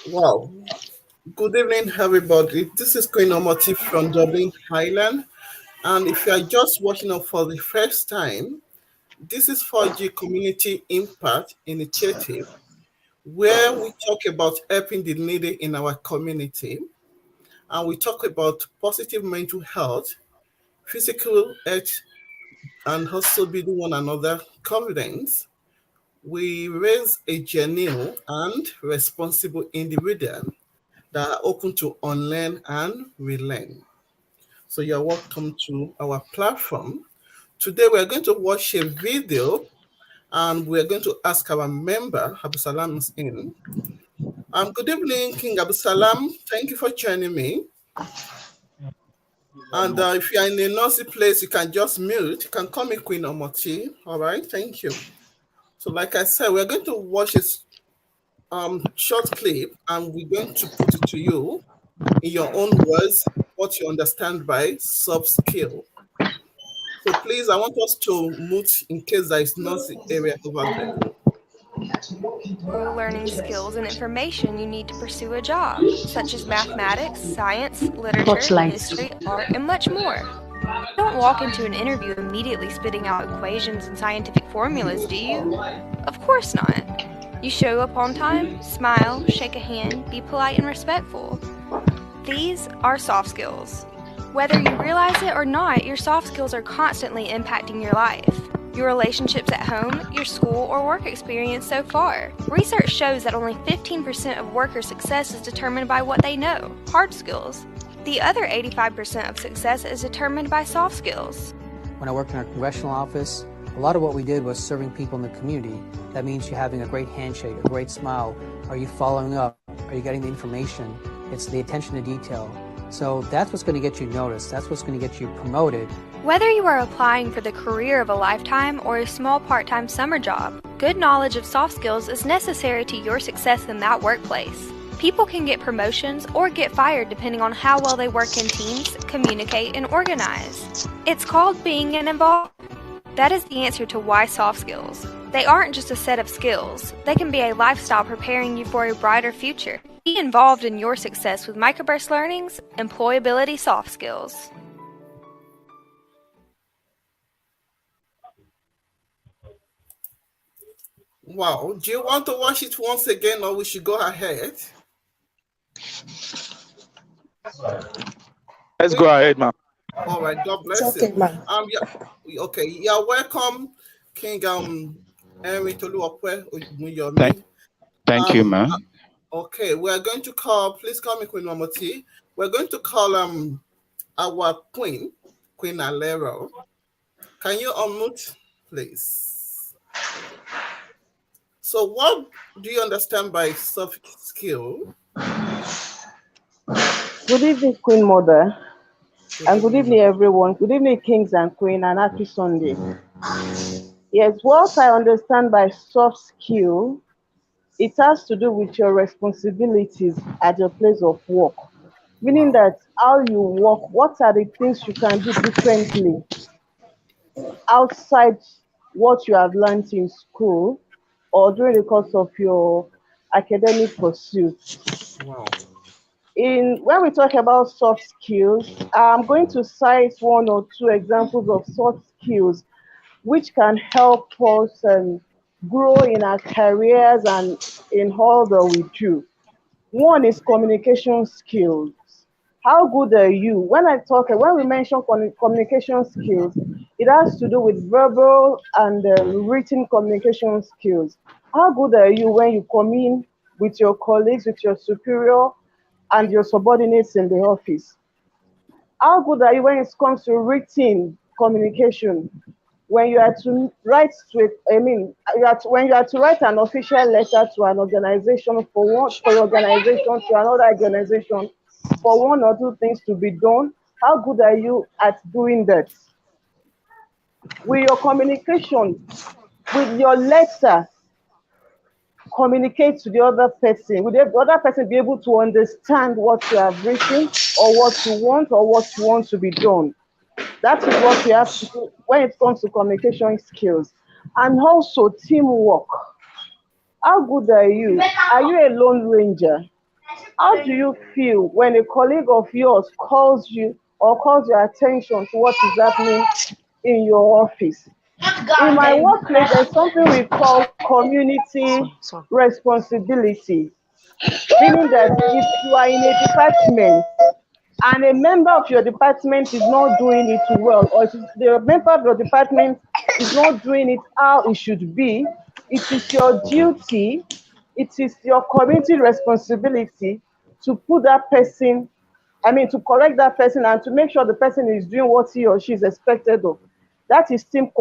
Wow. Good evening, everybody. This is Queen Omotif from Dublin, Ireland. And if you are just watching up for the first time, this is 4G Community Impact Initiative, where we talk about helping the needy in our community. And we talk about positive mental health, physical health, and also building one another confidence. We raise a genuine and responsible individual that are open to unlearn and relearn. So you're welcome to our platform. Today we're going to watch a video and we're going to ask our member, Abusalam is in. Good evening, King Abusalam. Thank you for joining me. And if you're in a noisy place, you can just mute. You can call me Queen Omoti. All right, thank you. So like I said, we're going to watch this short clip and we're going to put it to you in your own words what you understand by soft skill. So please, I want us to mute in case there is noisy area over there. Learning skills and information you need to pursue a job, such as mathematics, science, literature, history, art, and much more. You don't walk into an interview immediately spitting out equations and scientific formulas, do you? Of course not. You show up on time, smile, shake a hand, be polite and respectful. These are soft skills. Whether you realize it or not, your soft skills are constantly impacting your life. Your relationships at home, your school or work experience so far. Research shows that only 15% of worker success is determined by what they know, hard skills. The other 85% of success is determined by soft skills. When I worked in our congressional office, a lot of what we did was serving people in the community. That means you having a great handshake, a great smile. Are you following up? Are you getting the information? It's the attention to detail. So that's what's going to get you noticed. That's what's going to get you promoted. Whether you are applying for the career of a lifetime or a small part-time summer job, good knowledge of soft skills is necessary to your success in that workplace. People can get promotions or get fired depending on how well they work in teams, communicate, and organize. It's called being an involved. That is the answer to why soft skills. They aren't just a set of skills. They can be a lifestyle preparing you for a brighter future. Be involved in your success with Microburst Learning's Employability Soft Skills. Wow. Do you want to watch it once again or we should go ahead? Let's go ahead, ma'am. All right. God bless you. Okay. You're welcome, King Henry Toluokwe. Thank you, ma'am. Okay, we're going to call, please call me Queen Omoti. We're going to call our Queen Alero. Can you unmute, please? So what do you understand by soft skill? Good evening, Queen Mother. And good evening, everyone. Good evening, Kings and Queen, and happy Sunday. Yes, what I understand by soft skill, it has to do with your responsibilities at your place of work. Meaning that how you work, what are the things you can do differently outside what you have learned in school or during the course of your academic pursuits. Wow. When we talk about soft skills, I'm going to cite one or two examples of soft skills which can help us grow in our careers and in all that we do. One is communication skills. How good are you? When we mention communication skills, it has to do with verbal and written communication skills. How good are you when you come in with your colleagues, with your superior, and your subordinates in the office? How good are you when it comes to written communication? When you are to write when you are to write an official letter to an organization for your organization to another organization for one or two things to be done, how good are you at doing that? With your communication, with your letter, communicate to the other person. Will the other person be able to understand what you have written or what you want to be done? That is what we have to do when it comes to communication skills. And also teamwork. How good are you? Are you a lone ranger? How do you feel when a colleague of yours calls you or calls your attention to what is happening in your office? In my workplace, there's something we call community responsibility, meaning that if you are in a department and a member of your department is not doing it well, or the member of your department is not doing it how it should be, it is your duty, it is your community responsibility to put that person, to correct that person and to make sure the person is doing what he or she is expected of. That is teamwork.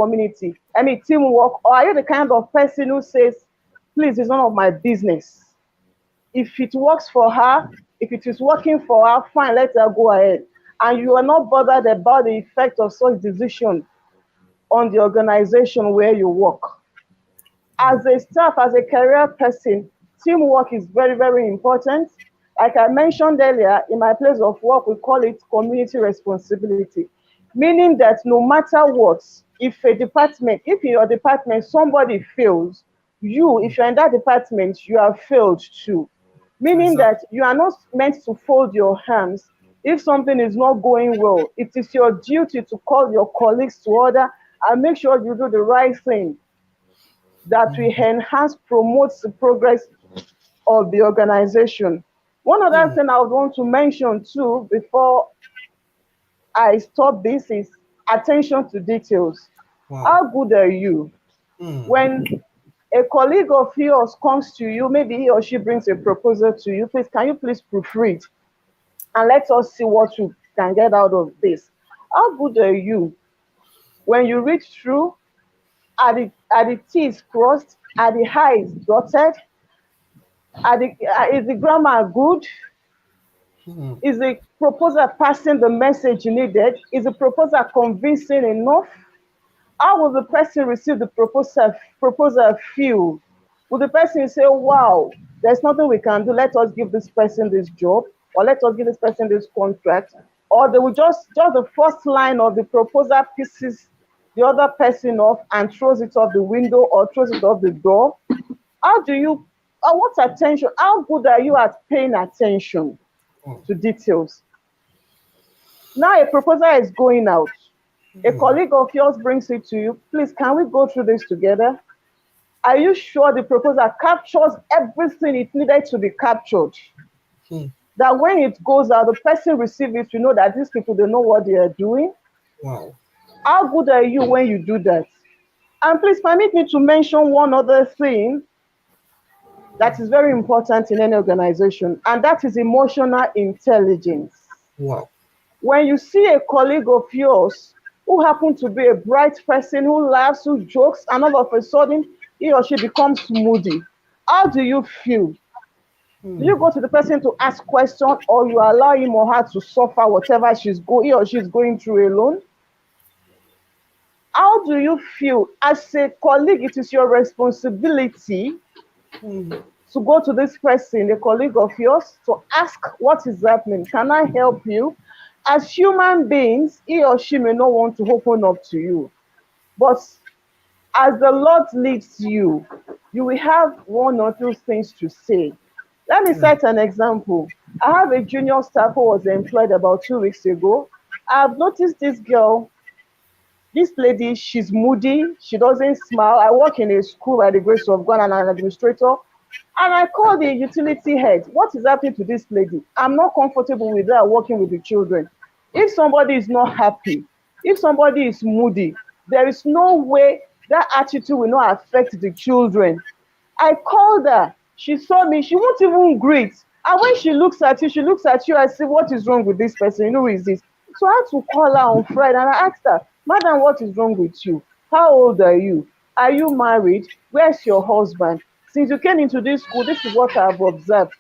Or are you the kind of person who says, please, it's none of my business. If it works for her, if it is working for her, fine, let her go ahead. And you are not bothered about the effect of such decision on the organization where you work. As a staff, as a career person, teamwork is very, very important. Like I mentioned earlier, in my place of work, we call it community responsibility, meaning that no matter what, if in your department somebody fails, if you're in that department, you have failed too. Meaning that you are not meant to fold your hands. If something is not going well, it is your duty to call your colleagues to order and make sure you do the right thing that will enhance, promotes the progress of the organization. One other thing I would want to mention too before I stop this is attention to details. Wow. How good are you? When a colleague of yours comes to you, maybe he or she brings a proposal to you, can you please proofread and let us see what you can get out of this? How good are you when you read through? Are the T's crossed? Are the I's dotted? Is the grammar good? Is the proposer passing the message needed? Is the proposer convincing enough? How will the person receive the proposal feel? Will the person say, wow, there's nothing we can do, let us give this person this job, or let us give this person this contract? Or they will just the first line of the proposal pisses the other person off and throws it off the window or throws it off the door? How good are you at paying attention to details? Now a proposal is going out. A colleague of yours brings it to you. Please, can we go through this together? Are you sure the proposal captures everything it needed to be captured? That when it goes out, the person receives it, you know that these people, they know what they are doing. Wow. How good are you when you do that? And please permit me to mention one other thing that is very important in any organization, and that is emotional intelligence. Wow. When you see a colleague of yours who happens to be a bright person, who laughs, who jokes, and all of a sudden he or she becomes moody, how do you feel? Do you go to the person to ask questions, or you allow him or her to suffer whatever he or she is going through alone? How do you feel? As a colleague, it is your responsibility to go to this person, a colleague of yours, to ask what is happening. Can I help you? As human beings, he or she may not want to open up to you, but as the Lord leads you, you will have one or two things to say. Let me cite an example. I have a junior staff who was employed about 2 weeks ago. I've noticed this girl, this lady, she's moody, she doesn't smile. I work in a school by the grace of God and an administrator. And I called the utility head. What is happening to this lady? I'm not comfortable with her working with the children. If somebody is not happy, if somebody is moody, there is no way that attitude will not affect the children. I called her. She saw me. She won't even greet. And when she looks at you, I say, what is wrong with this person? You know, who is this? So I had to call her on Friday and I asked her, Madam, what is wrong with you? How old are you? Are you married? Where's your husband? Since you came into this school, this is what I've observed.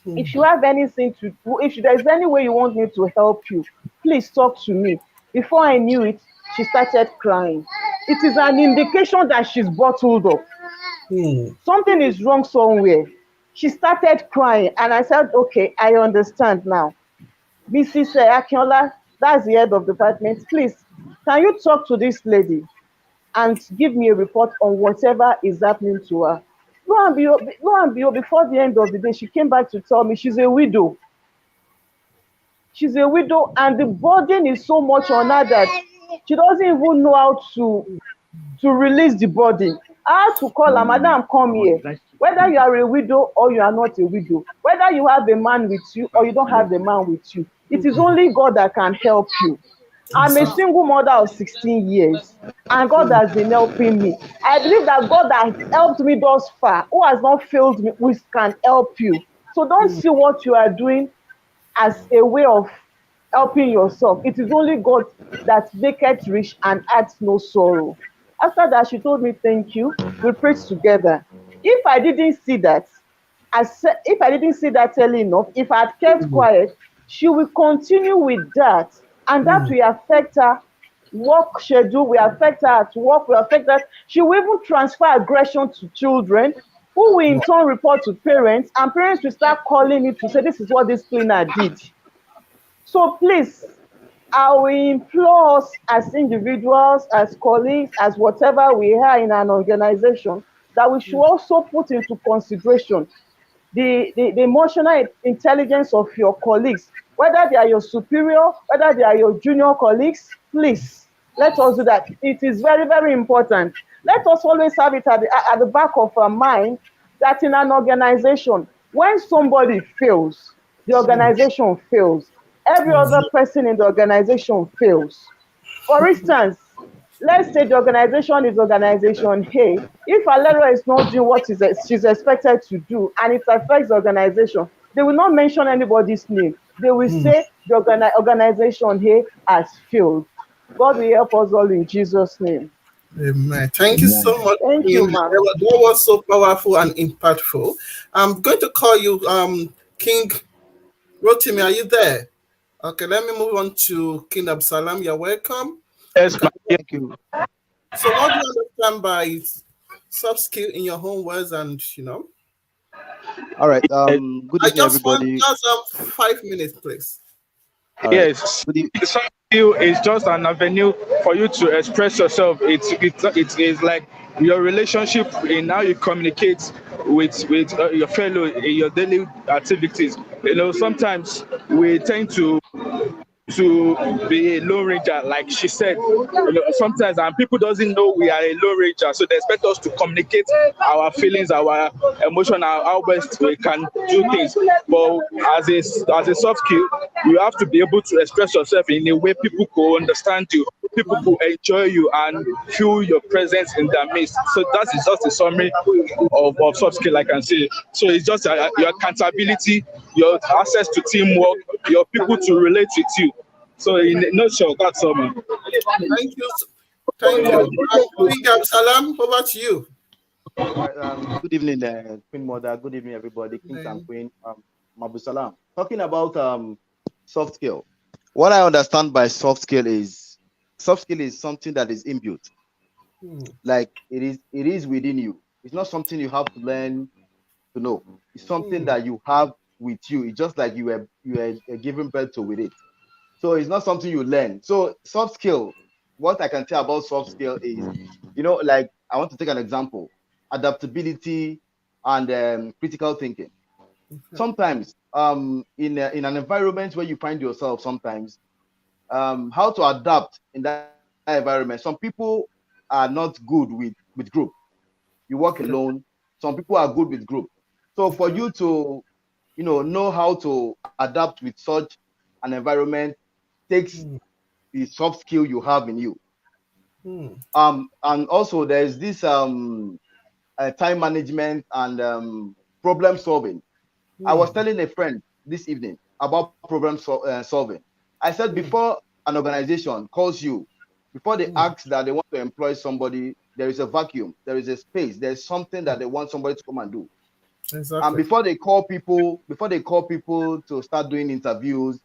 If you have anything to do, if there's any way you want me to help you, please talk to me. Before I knew it, she started crying. It is an indication that she's bottled up. Something is wrong somewhere. She started crying, and I said, okay, I understand now. Mrs. Akinola, that's the head of the department. Please Can you talk to this lady and give me a report on whatever is happening to her? Lo and behold, before the end of the day, she came back to tell me she's a widow. She's a widow, and the burden is so much on her that she doesn't even know how to release the burden. I had to call her, madam, come here. Whether you are a widow or you are not a widow, whether you have a man with you or you don't have a man with you, it is only God that can help you. I'm a single mother of 16 years, and God has been helping me. I believe that God has helped me thus far. Who has not failed me, which can help you. So don't see what you are doing as a way of helping yourself. It is only God that maketh rich and adds no sorrow. After that, she told me, thank you. We prayed together. If I didn't see that, if I didn't see that early enough, if I had kept quiet, she will continue with that. And that will affect her work schedule, will affect her at work, will affect her. She will even transfer aggression to children, who will in turn report to parents, and parents will start calling me to say, this is what this cleaner did. So please, I will implore us as individuals, as colleagues, as whatever we are in an organization, that we should also put into consideration the emotional intelligence of your colleagues, whether they are your superior, whether they are your junior colleagues. Please, let us do that. It is very, very important. Let us always have it at the back of our mind that in an organization, when somebody fails, the organization fails. Every other person in the organization fails. For instance, let's say the organization is organization A. If Alero is not doing what she's expected to do and it affects the organization, they will not mention anybody's name. They will say the organization A has failed. God will help us all in Jesus' name. Amen. Thank you so much. Thank you, ma'am. That was so powerful and impactful. I'm going to call you King Rotimi. Are you there? Okay, let me move on to King Absalam. You're welcome. Yes, thank you. So what do you understand by soft skill in your own words and, All right. Good evening, everybody. Just 5 minutes, please. Yes, soft skill is just an avenue for you to express yourself. It is like your relationship in how you communicate with your fellow in your daily activities. Sometimes we tend to be a lone ranger, like she said. Sometimes and people doesn't know we are a lone ranger, so they expect us to communicate our feelings, our emotion, how best we can do things. But as a soft skill, you have to be able to express yourself in a way people could understand you, people could enjoy you and feel your presence in their midst. So that is just a summary of soft skill, I can say. So it's just your accountability, your access to teamwork, your people to relate with you. So in a nutshell, that's all, man. Thank you. Thank you. King Absalam, over to you. Good evening, Queen Mother. Good evening, everybody. Kings and Queen. Mabu Salam. Talking about soft skill. What I understand by soft skill is something that is inbuilt. Like it is within you. It's not something you have to learn to know. It's something that you have with you. It's just like you are given birth to with it. So it's not something you learn. So soft skill, what I can tell about soft skill is, like I want to take an example: adaptability and critical thinking. Sometimes in an environment where you find yourself, sometimes how to adapt in that environment. Some people are not good with group. You work alone. Some people are good with group. So for you to know how to adapt with such an environment takes the soft skill you have in you. And also there's this time management and problem solving. I was telling a friend this evening about problem solving. I said before an organization calls you, before they ask that they want to employ somebody, there is a vacuum, there is a space, there's something that they want somebody to come and do. Exactly. And before they call people to start doing interviews,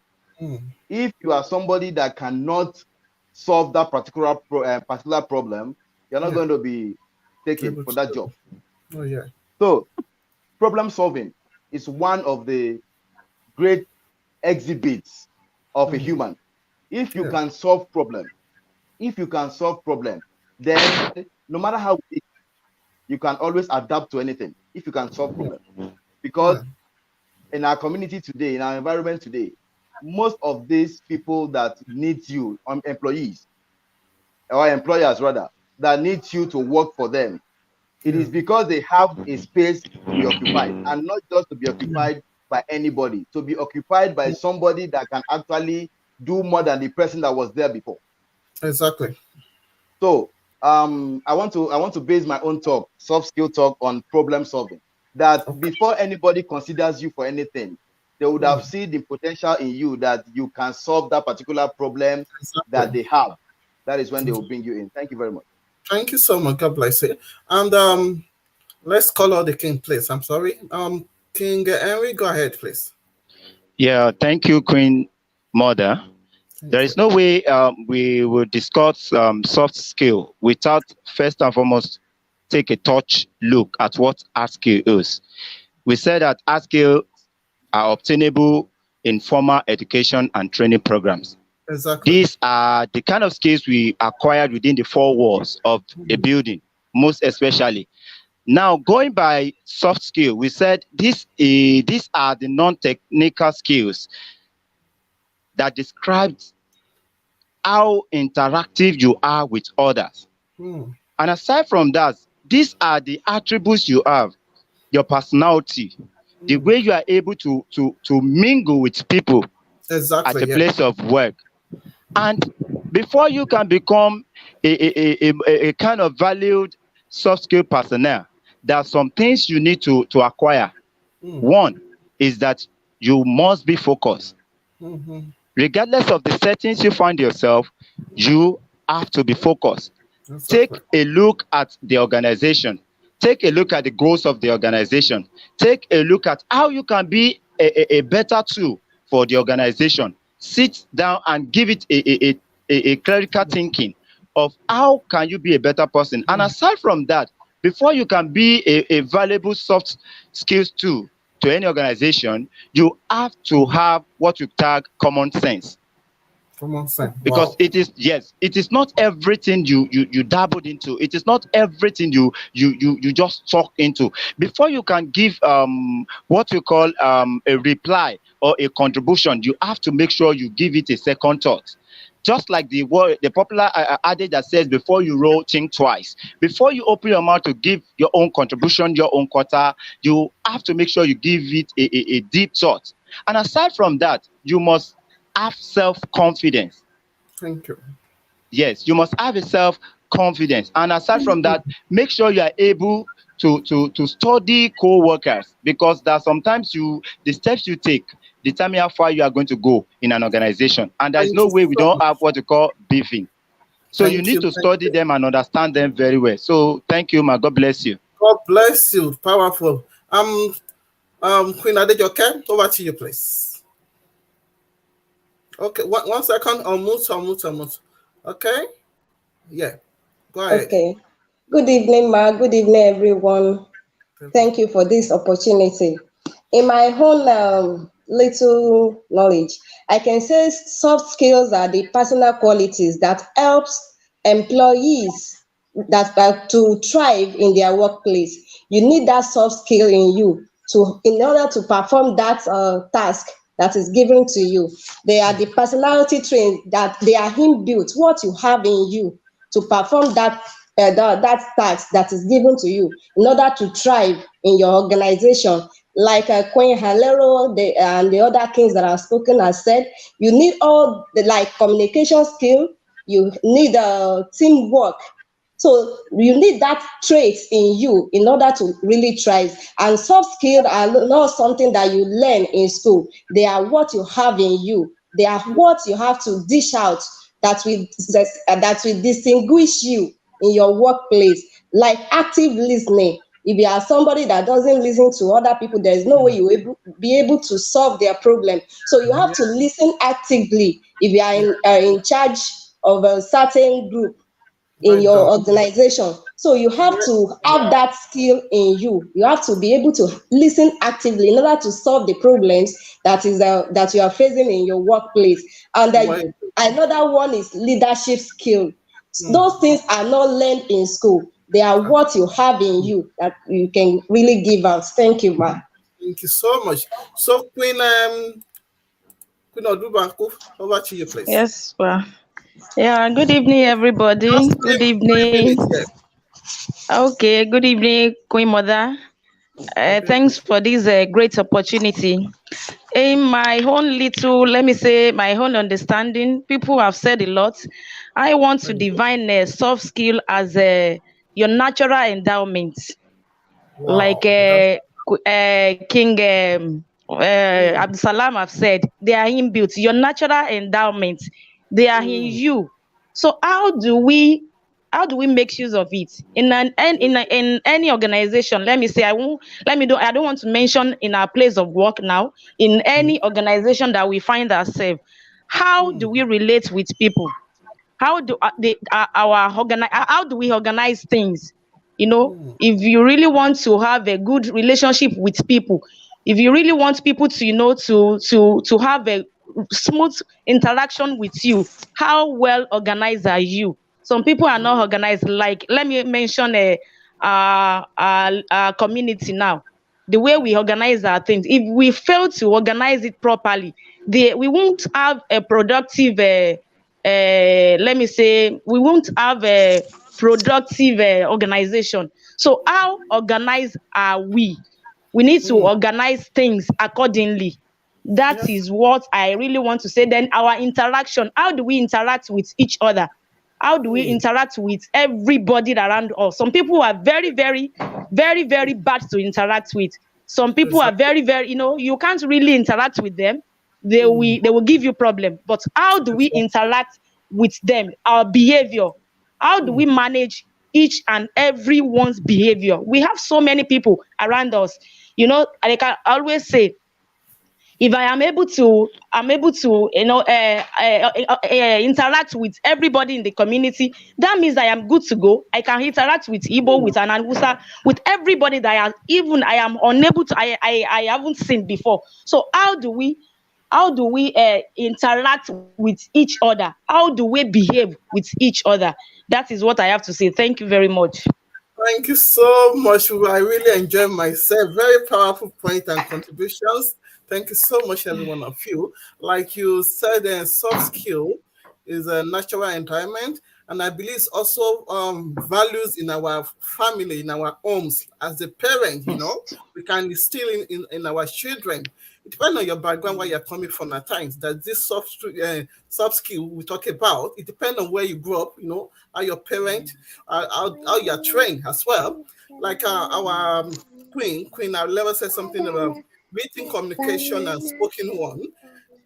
if you are somebody that cannot solve that particular problem, you're not going to be taken for that job. Oh yeah. So problem solving is one of the great exhibits of a human. If you can solve problems, if you can solve problems, then no matter how big, you can always adapt to anything if you can solve problems. Because in our community today, in our environment today, most of these people that need you, employees or employers rather, that need you to work for them, it is because they have a space to be occupied, and not just to be occupied by anybody, to be occupied by somebody that can actually do more than the person that was there before. Exactly. So I want to base my own talk, soft skill talk, on problem solving. That before anybody considers you for anything, they would have seen the potential in you that you can solve that particular problem that they have. That is when they will bring you in. Thank you very much. Thank you so much. God bless you. And let's call out the king, please. I'm sorry. King Henry, go ahead, please. Yeah, thank you, Queen Mother. There is no way we will discuss soft skill without first and foremost take a touch look at what hard skill is. We said that hard skill are obtainable in formal education and training programs. Exactly. These are the kind of skills we acquired within the four walls of a building, most especially. Now, going by soft skill, we said these are the non-technical skills that describes how interactive you are with others. And aside from that, these are the attributes you have, your personality, the way you are able to mingle with people at a place of work. And before you can become a kind of valued soft skill personnel, there are some things you need to acquire. One is that you must be focused. Regardless of the settings you find yourself, you have to be focused. Take a look at the organization. Take a look at the goals of the organization. Take a look at how you can be a better tool for the organization. Sit down and give it a critical thinking of how can you be a better person. And aside from that, before you can be a valuable soft skills tool to any organization, you have to have what you tag common sense. Common sense. Because it is not everything you dabbled into. It is not everything you just talk into. Before you can give what you call a reply or a contribution, you have to make sure you give it a second thought. Just like the popular adage that says, before you roll, think twice. Before you open your mouth to give your own contribution, your own quota, you have to make sure you give it a deep thought. And aside from that, you must have self-confidence. Thank you. Yes, you must have a self-confidence. And aside from that, make sure you are able to study co-workers, because there are sometimes the steps you take determine how far you are going to go in an organization. And there's no way we don't have what we call beefing. So you need to study them and understand them very well. So thank you, ma. God bless you. God bless you. Powerful. Queen Adejoke, over to you, please. Okay, one second. I'll mute. Okay? Yeah. Go ahead. Okay. Good evening, ma. Good evening, everyone. Thank you for this opportunity. In my own little knowledge, I can say soft skills are the personal qualities that helps employees to thrive in their workplace. You need that soft skill in you in order to perform that task that is given to you. They are the personality traits that they are inbuilt, what you have in you to perform that task that is given to you in order to thrive in your organization. Like Queen Halero and the other kings that have spoken has said, you need all the communication skill, you need teamwork. So you need that trait in you in order to really thrive. And soft skills are not something that you learn in school. They are what you have in you. They are what you have to dish out that will distinguish you in your workplace. Like active listening. If you are somebody that doesn't listen to other people, there is no way you will be able to solve their problem. So you have to listen actively if you are in charge of a certain group in your organization. So you have to have that skill in you. You have to be able to listen actively in order to solve the problems that you are facing in your workplace. And another one is leadership skill. Those things are not learned in school. They are what you have in you that you can really give out. Thank you, ma. Thank you so much. So, Queen Odubanku, over to you, please. Yes, well. Yeah, good evening, everybody. Good evening. Okay, good evening, Queen Mother. Thanks for this great opportunity. In my own little, let me say, my own understanding, people have said a lot. I want to define a soft skill as your natural endowment. Wow. Like King Abdulsalam have said, they are inbuilt. Your natural endowment, they are in you. So how do we make use of it in any organization? Let me say, I don't want to mention in our place of work now. In any organization that we find ourselves, how do we relate with people? How do how do we organize things? If you really want to have a good relationship with people, if you really want people to to have a smooth interaction with you, how well organized are you? Some people are not organized. Like, let me mention a community now. The way we organize our things, if we fail to organize it properly, we won't have a productive let me say, we won't have a productive organization. So how organized are we? We need to organize things accordingly. That is what I really want to say. Then our interaction, how do we interact with each other? How do we interact with everybody around us? Some people are very, very, very, very bad to interact with. Some people are very, very, you can't really interact with them. They will give you problem. But how do we interact with them? Our behavior. How do we manage each and everyone's behavior? We have so many people around us. I can always say, if I am able to, interact with everybody in the community, that means I am good to go. I can interact with Igbo, with Anangusa, with everybody that I am unable to, I haven't seen before. So how do we interact with each other? How do we behave with each other? That is what I have to say. Thank you very much. Thank you so much. I really enjoyed myself. Very powerful point and contributions. Thank you so much, every one of you. Like you said, soft skill is a natural environment, and I believe it's also values in our family, in our homes. As a parent, we can instill in our children. It depends on your background, where you're coming from at times. That this soft skill we talk about, it depends on where you grew up, how your parent, how you're trained as well. Like our Queen I'll never say something about written communication and spoken one.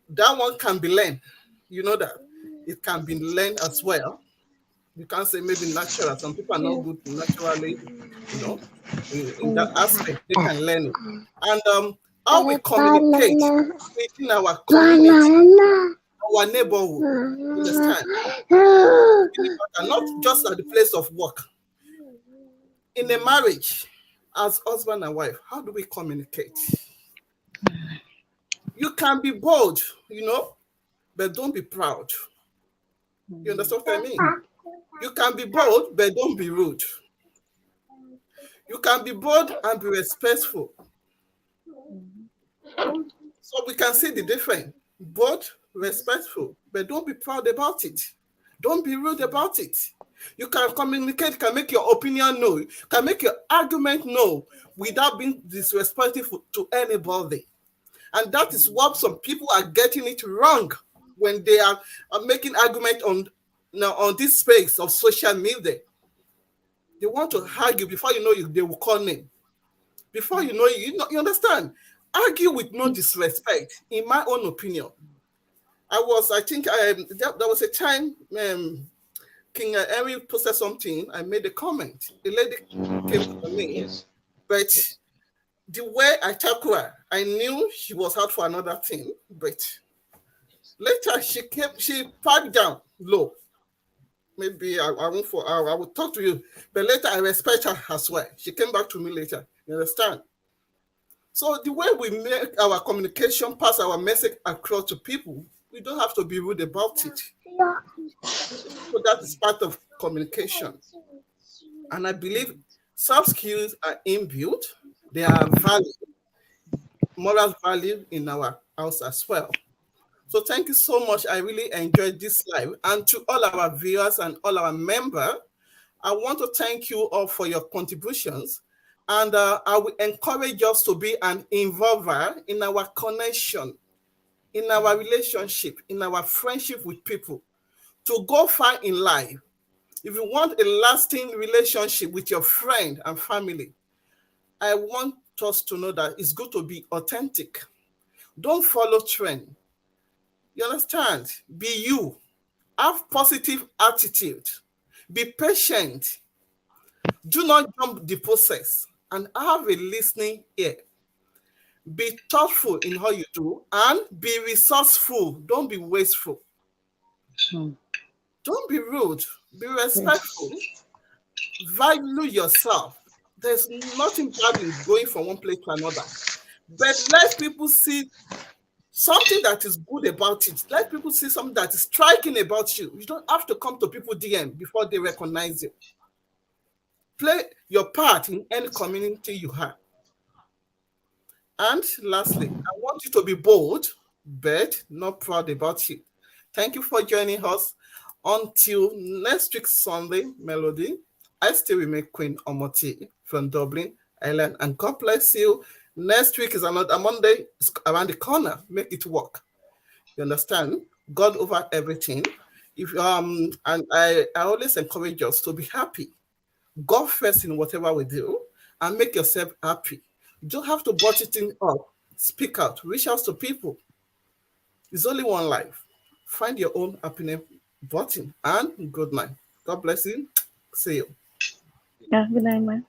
That one can be learned. You know that. It can be learned as well. You can't say maybe natural. Some people are not good naturally, in that aspect. They can learn it. And how we communicate within our community, our neighborhood, understand? And not just at the place of work. In a marriage, as husband and wife, how do we communicate? You can be bold, but don't be proud. You understand what I mean? You can be bold, but don't be rude. You can be bold and be respectful. So we can see the difference. Bold, respectful, but don't be proud about it. Don't be rude about it. You can communicate, can make your opinion known, can make your argument known without being disrespectful to anybody. And that is what some people are getting it wrong when they are making argument on this space of social media. They want to argue before you know they will call name. Before you know you understand. Argue with no disrespect, in my own opinion. I think there was a time King Henry posted something. I made a comment. A lady came to me, but the way I tackled her, I knew she was out for another thing. But later she packed down low. Maybe I will talk to you, but later I respect her as well. She came back to me later. You understand? So the way we make our communication, pass our message across to people, we don't have to be rude about it. So that is part of communication. And I believe soft skills are inbuilt. They are value, moral value in our house as well. So thank you so much. I really enjoyed this live. And to all our viewers and all our members, I want to thank you all for your contributions. And I will encourage us to be an involver in our connection, in our relationship, in our friendship with people, to go far in life. If you want a lasting relationship with your friend and family, I want us to know that it's good to be authentic. Don't follow trend. You understand? Be you. Have positive attitude. Be patient. Do not jump the process and have a listening ear. Be thoughtful in how you do and be resourceful. Don't be wasteful. Don't be rude. Be respectful. Value yourself. There's nothing bad in going from one place to another. But let people see something that is good about it. Let people see something that is striking about you. You don't have to come to people DM before they recognize you. Play your part in any community you have. And lastly, I want you to be bold, but not proud about it. Thank you for joining us. Until next week, Sunday, Melody, I still remain Queen Omoti from Dublin, Ireland. And God bless you. Next week is another Monday. It's around the corner. Make it work. You understand? God over everything. And I always encourage us to be happy. God first in whatever we do and make yourself happy. You don't have to botch it in up. Speak out. Reach out to people. It's only one life. Find your own happiness button. And good night. God bless you. See you. Yeah, good night, man.